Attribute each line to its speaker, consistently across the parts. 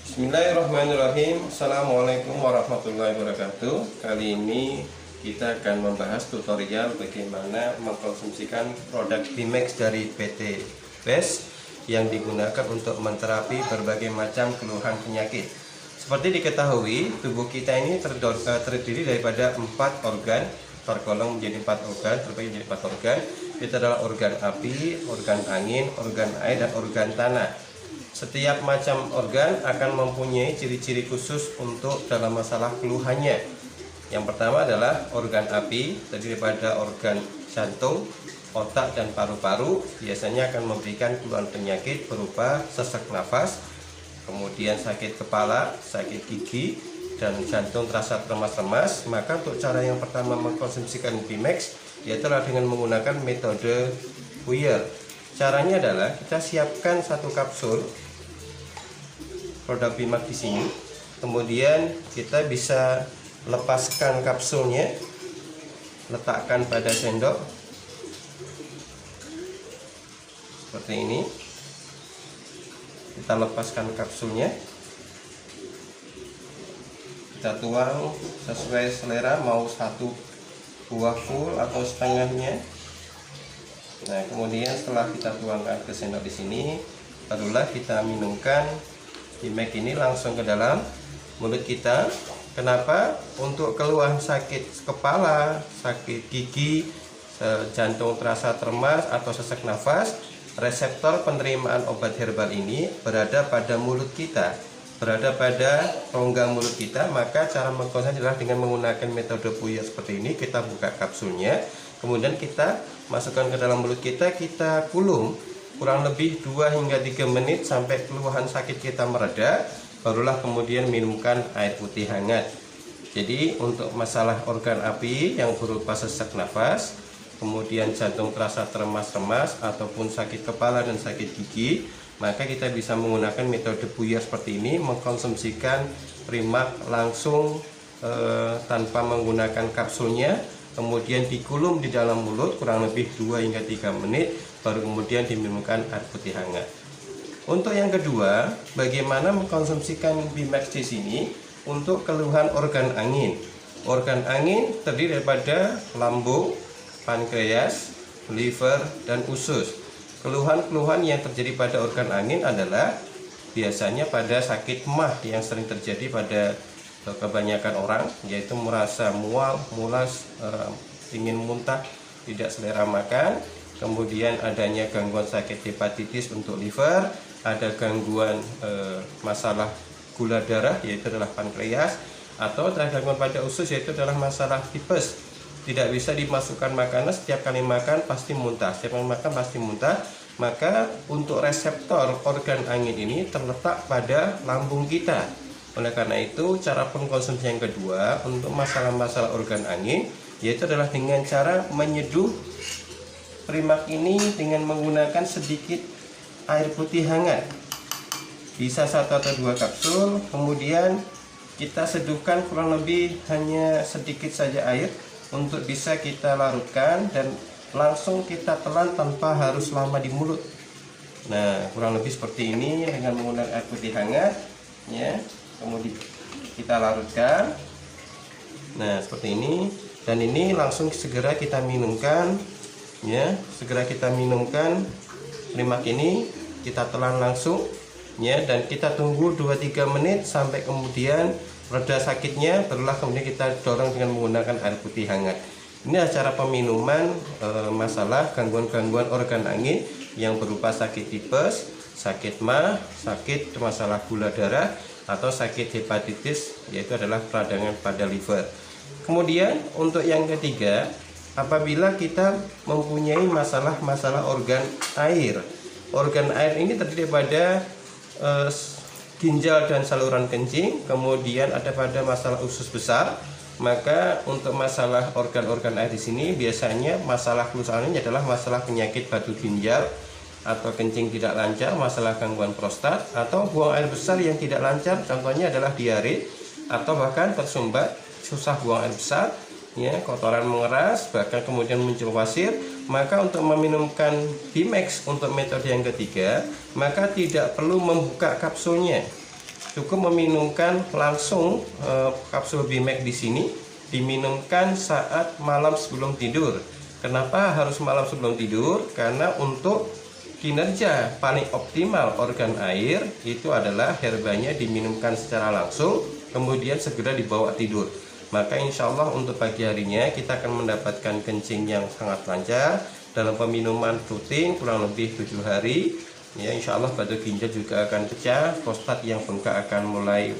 Speaker 1: Bismillahirrahmanirrahim. Assalamualaikum warahmatullahi wabarakatuh. Kali ini kita akan membahas tutorial bagaimana mengkonsumsikan produk Bimax dari PT Best yang digunakan untuk menterapi berbagai macam keluhan penyakit. Seperti diketahui, tubuh kita ini terdiri daripada 4 organ, tergolong menjadi 4 organ, terbagi menjadi 4 organ. Itu adalah organ api, organ angin, organ air, dan organ tanah. Setiap macam organ akan mempunyai ciri-ciri khusus untuk dalam masalah keluhannya. Yang pertama adalah organ api, terdiri daripada organ jantung, otak, dan paru-paru. Biasanya akan memberikan keluhan penyakit berupa sesak nafas, kemudian sakit kepala, sakit gigi, dan jantung terasa lemas-lemas. Maka untuk cara yang pertama mengkonsumsikan Bimax yaitu dengan menggunakan metode Puyer. Caranya adalah kita siapkan 1 kapsul produk Bimax di sini. Kemudian kita bisa lepaskan kapsulnya, letakkan pada sendok seperti ini. Kita lepaskan kapsulnya, kita tuang sesuai selera, mau 1 buah full atau setengahnya. Nah, kemudian setelah kita tuangkan ke sendok di sini, barulah kita minumkan Bimax ini langsung ke dalam mulut kita. Kenapa? Untuk keluhan sakit kepala, sakit gigi, jantung terasa lemas atau sesak nafas, reseptor penerimaan obat herbal ini berada pada mulut kita, berada pada rongga mulut kita. Maka cara mengkonsumsi adalah dengan menggunakan metode Puyer seperti ini. Kita buka kapsulnya, kemudian kita masukkan ke dalam mulut kita, kita kulum kurang lebih 2 hingga 3 menit sampai keluhan sakit kita mereda, barulah kemudian minumkan air putih hangat. Jadi untuk masalah organ api yang berupa sesak nafas, kemudian jantung terasa lemas-lemas, ataupun sakit kepala dan sakit gigi, maka kita bisa menggunakan metode Puyer seperti ini, mengkonsumsikan Bimax langsung tanpa menggunakan kapsulnya, kemudian dikulum di dalam mulut kurang lebih 2 hingga 3 menit, baru kemudian diminumkan air putih hangat. Untuk yang kedua, bagaimana mengkonsumsikan Bimax di sini untuk keluhan organ angin. Organ angin terdiri daripada lambung, pankreas, liver, dan usus. Keluhan-keluhan yang terjadi pada organ angin adalah biasanya pada sakit mah yang sering terjadi pada kebanyakan orang, yaitu merasa mual, mulas, ingin muntah, tidak selera makan. Kemudian adanya gangguan sakit hepatitis untuk liver, ada gangguan masalah gula darah yaitu adalah pankreas, atau ada gangguan pada usus yaitu adalah masalah tipes. Tidak bisa dimasukkan makanan, setiap kali makan pasti muntah, setiap kali makan pasti muntah. Maka untuk reseptor organ angin ini terletak pada lambung kita. Oleh karena itu, cara pengkonsumsi yang kedua untuk masalah-masalah organ angin yaitu adalah dengan cara menyeduh Bimax ini dengan menggunakan sedikit air putih hangat. Bisa 1 atau 2 kapsul, kemudian kita seduhkan kurang lebih hanya sedikit saja air untuk bisa kita larutkan dan langsung kita telan tanpa harus lama di mulut. Nah, kurang lebih seperti ini dengan menggunakan air putih hangat, ya. Kemudian kita larutkan. Nah, seperti ini, dan ini langsung segera kita minumkan, ya. Segera kita minumkan Bimax ini, kita telan langsung, ya, dan kita tunggu 2-3 menit sampai kemudian reda sakitnya, barulah kemudian kita dorong dengan menggunakan air putih hangat. Ini adalah cara peminuman masalah gangguan-gangguan organ angin yang berupa sakit tipes, sakit mah, sakit masalah gula darah, atau sakit hepatitis yaitu adalah peradangan pada liver. Kemudian untuk yang ketiga, apabila kita mempunyai masalah-masalah organ air. Organ air ini terdiri pada ginjal dan saluran kencing, kemudian ada pada masalah usus besar. Maka untuk masalah organ-organ air di sini biasanya masalah keluhannya adalah masalah penyakit batu ginjal atau kencing tidak lancar, masalah gangguan prostat, atau buang air besar yang tidak lancar, contohnya adalah diare, atau bahkan tersumbat, susah buang air besar, ya, kotoran mengeras, bahkan kemudian muncul wasir. Maka untuk meminumkan Bimax untuk metode yang ketiga, maka tidak perlu membuka kapsulnya. cukup meminumkan langsung kapsul Bimax di sini, diminumkan saat malam sebelum tidur. Kenapa harus malam sebelum tidur? Karena untuk kinerja paling optimal organ air itu adalah herbanya diminumkan secara langsung, kemudian segera dibawa tidur. Maka insya Allah untuk pagi harinya kita akan mendapatkan kencing yang sangat lancar dalam peminuman rutin kurang lebih 7 hari. Ya, insya Allah batu ginjal juga akan pecah, prostat yang bengkak akan mulai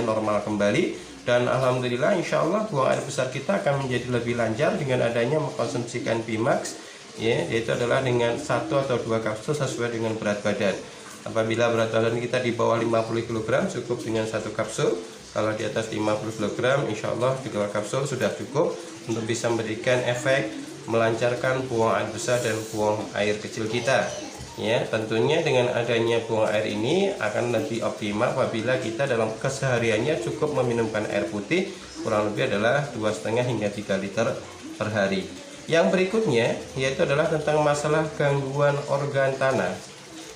Speaker 1: normal kembali, dan alhamdulillah insya Allah buang air besar kita akan menjadi lebih lancar dengan adanya mengkonsumsikan Bimax, ya, yaitu adalah dengan 1 atau 2 kapsul sesuai dengan berat badan. Apabila berat badan kita di bawah 50 kg cukup dengan 1 kapsul. Kalau di atas 50 kg insya Allah 3 kapsul sudah cukup untuk bisa memberikan efek melancarkan buang air besar dan buang air kecil kita. Ya, tentunya dengan adanya buang air ini akan lebih optimal apabila kita dalam kesehariannya cukup meminumkan air putih kurang lebih adalah 2,5 hingga 3 liter per hari. Yang berikutnya yaitu adalah tentang masalah gangguan organ tanah.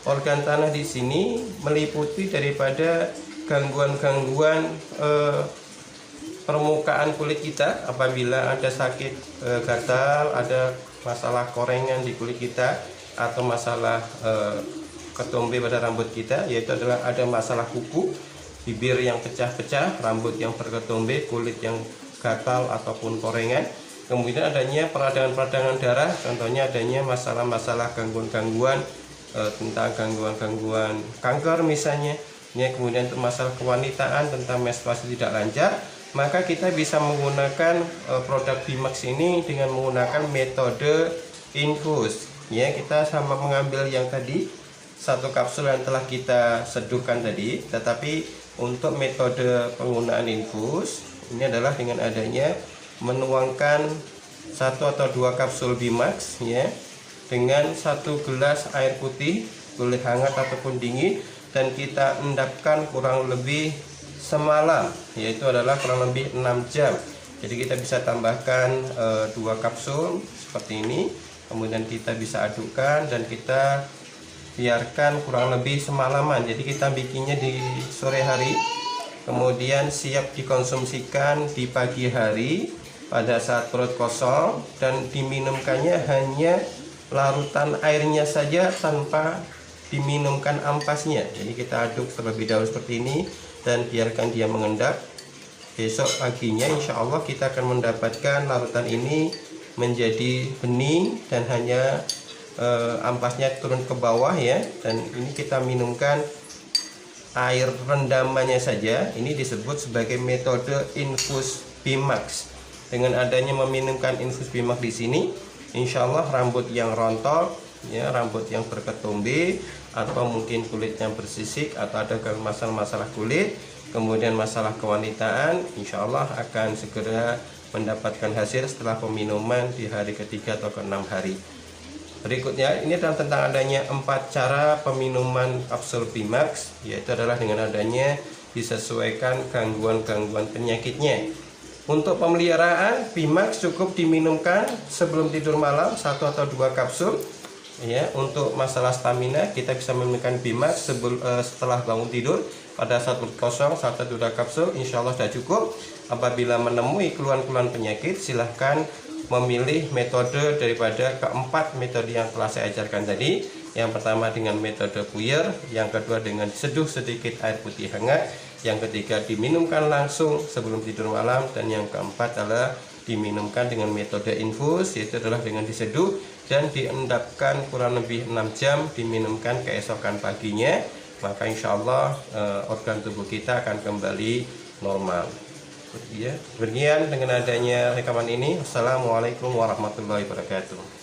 Speaker 1: Organ tanah di sini meliputi daripada gangguan-gangguan permukaan kulit kita. Apabila ada sakit gatal, ada masalah korengan di kulit kita, atau masalah ketombe pada rambut kita, yaitu adalah ada masalah kuku, bibir yang pecah-pecah, rambut yang berketombe, kulit yang gatal ataupun korengan. Kemudian adanya peradangan-peradangan darah, contohnya adanya masalah-masalah gangguan-gangguan tentang gangguan-gangguan kanker misalnya. Ya, kemudian untuk masalah kewanitaan tentang menstruasi tidak lancar, maka kita bisa menggunakan produk Bimax ini dengan menggunakan metode infus. Ya, kita sama mengambil yang tadi 1 kapsul yang telah kita seduhkan tadi, tetapi untuk metode penggunaan infus ini adalah dengan adanya menuangkan 1 atau 2 kapsul Bimax, ya, dengan 1 gelas air putih, boleh hangat ataupun dingin, dan kita endapkan kurang lebih semalam, yaitu adalah kurang lebih 6 jam. Jadi kita bisa tambahkan 2 kapsul seperti ini, kemudian kita bisa adukkan dan kita biarkan kurang lebih semalaman. Jadi kita bikinnya di sore hari, kemudian siap dikonsumsikan di pagi hari pada saat perut kosong, dan diminumkannya hanya larutan airnya saja tanpa diminumkan ampasnya. Jadi kita aduk terlebih dahulu seperti ini dan biarkan dia mengendap. Besok paginya insya Allah kita akan mendapatkan larutan ini menjadi bening dan hanya ampasnya turun ke bawah, ya. Dan ini kita minumkan air rendamannya saja. Ini disebut sebagai metode infus Bimax. Dengan adanya meminumkan infus Bimax di sini, insya Allah rambut yang rontok, ya, rambut yang berketombe, atau mungkin kulit yang bersisik, atau ada masalah-masalah kulit, kemudian masalah kewanitaan, insya Allah akan segera mendapatkan hasil setelah peminuman di hari ketiga atau ke-6 hari. Berikutnya ini adalah tentang adanya 4 cara peminuman kapsul Bimax, yaitu adalah dengan adanya disesuaikan gangguan-gangguan penyakitnya. Untuk pemeliharaan, Bimax cukup diminumkan sebelum tidur malam 1 atau 2 kapsul. Ya, untuk masalah stamina kita bisa meminumkan Bimax setelah bangun tidur pada saat perut kosong 1 atau 2 kapsul, insya Allah sudah cukup. Apabila menemui keluhan-keluhan penyakit, silahkan memilih metode daripada keempat metode yang telah saya ajarkan tadi. Yang pertama dengan metode puyer, yang kedua dengan seduh sedikit air putih hangat, yang ketiga diminumkan langsung sebelum tidur malam, dan yang keempat adalah diminumkan dengan metode infus, yaitu adalah dengan diseduh dan diendapkan kurang lebih 6 jam, diminumkan keesokan paginya. Maka insya Allah organ tubuh kita akan kembali normal. Ya, demikian dengan adanya rekaman ini. Assalamualaikum warahmatullahi wabarakatuh.